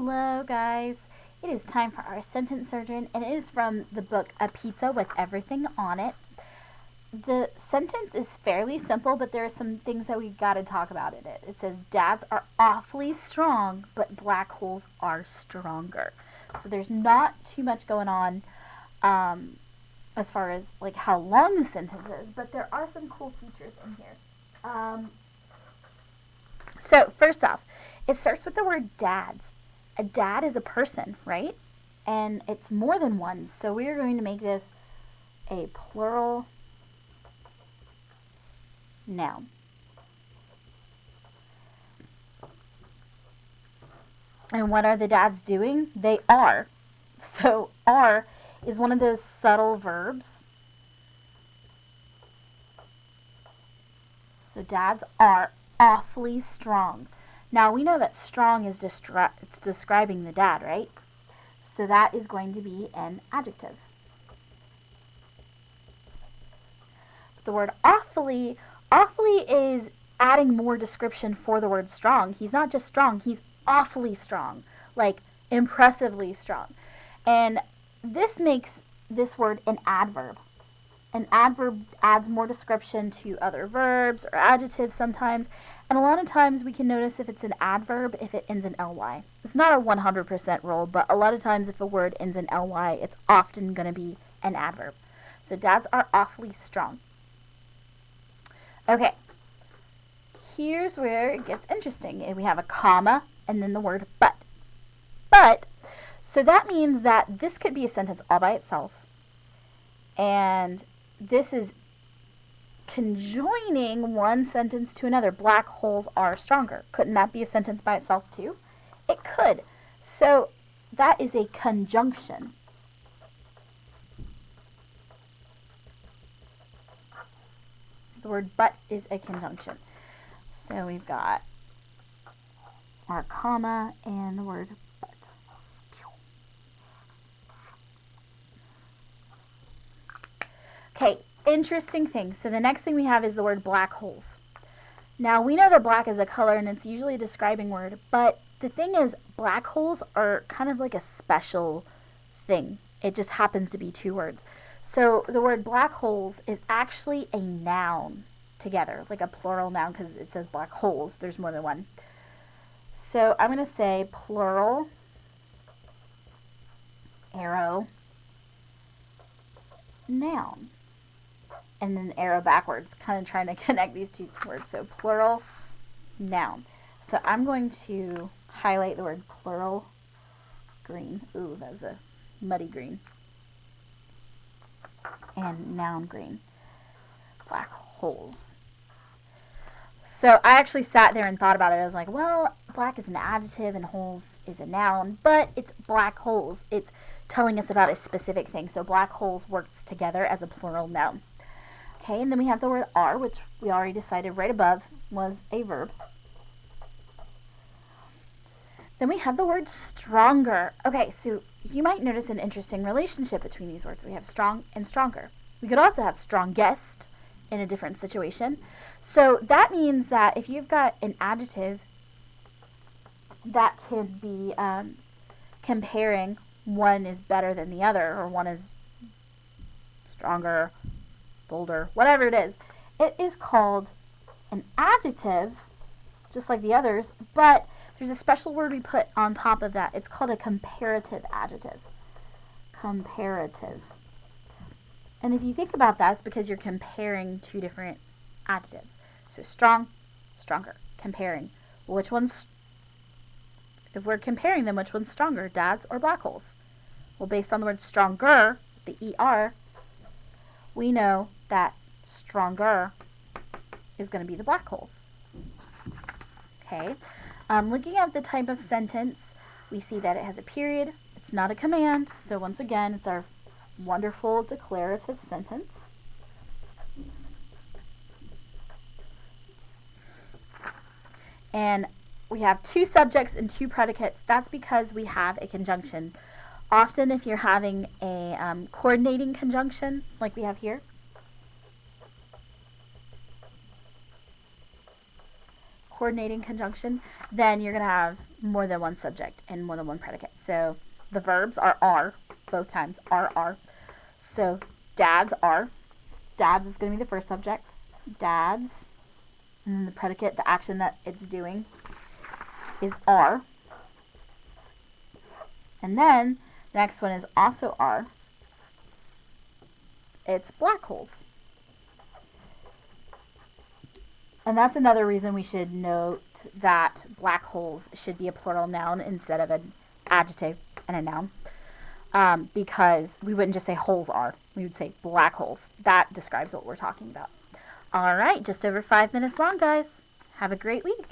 Hello guys, it is time for our sentence surgeon and it is from the book A Pizza with Everything on It. The sentence is fairly simple, but there are some things that we gotta talk about in it. It says dads are awfully strong, but black holes are stronger. So there's not too much going on as far as like how long the sentence is, but there are some cool features in here. So first off, it starts with the word dads. A dad is a person, right? And it's more than one. So we are going to make this a plural noun. And what are the dads doing? They are. So are is one of those subtle verbs. So dads are awfully strong. Now we know that strong is it's describing the dad, right? So that is going to be an adjective. The word awfully is adding more description for the word strong. He's not just strong, he's awfully strong, like impressively strong. And this makes this word an adverb. An adverb adds more description to other verbs or adjectives sometimes, and a lot of times we can notice if it's an adverb if it ends in ly. It's not a 100% rule, but a lot of times if a word ends in ly, it's often going to be an adverb. So dads are awfully strong. Okay, here's where it gets interesting. We have a comma and then the word but. But, so that means that this could be a sentence all by itself, and this is conjoining one sentence to another. Black holes are stronger. Couldn't that be a sentence by itself too? It could. So that is a conjunction. The word but is a conjunction. So we've got our comma and the word but. Okay, interesting thing. So the next thing we have is the word black holes. Now we know that black is a color and it's usually a describing word, but the thing is black holes are kind of like a special thing. It just happens to be two words. So the word black holes is actually a noun together, like a plural noun because it says black holes. There's more than one. So I'm going to say plural arrow noun. And then arrow backwards, kind of trying to connect these two words. So plural noun. So I'm going to highlight the word plural green. Ooh, that was a muddy green. And noun green. Black holes. So I actually sat there and thought about it. I was like, well, black is an adjective and holes is a noun, but it's black holes. It's telling us about a specific thing. So black holes works together as a plural noun. Okay, and then we have the word are, which we already decided right above was a verb. Then we have the word stronger. Okay, so you might notice an interesting relationship between these words. We have strong and stronger. We could also have strongest in a different situation. So that means that if you've got an adjective that could be comparing one is better than the other, or one is stronger, bolder, whatever it is called an adjective, just like the others, but there's a special word we put on top of that. It's called a comparative adjective. Comparative. And if you think about that, it's because you're comparing two different adjectives. So strong, stronger. Comparing. Well, which one's, if we're comparing them, which one's stronger, dads or black holes? Well, based on the word stronger, the ER, we know that stronger is going to be the black holes. Okay. Looking at the type of sentence, we see that it has a period. It's not a command. So once again, it's our wonderful declarative sentence. And we have two subjects and two predicates. That's because we have a conjunction. Often if you're having a coordinating conjunction, like we have here, coordinating conjunction, then you're going to have more than one subject and more than one predicate. So the verbs are, both times, are. So dads are. Dads is going to be the first subject. Dads. And then the predicate, the action that it's doing, is are. And then the next one is also are. It's black holes. And that's another reason we should note that black holes should be a plural noun instead of an adjective and a noun. Because we wouldn't just say holes are. We would say black holes. That describes what we're talking about. All right, just over 5 minutes long, guys. Have a great week.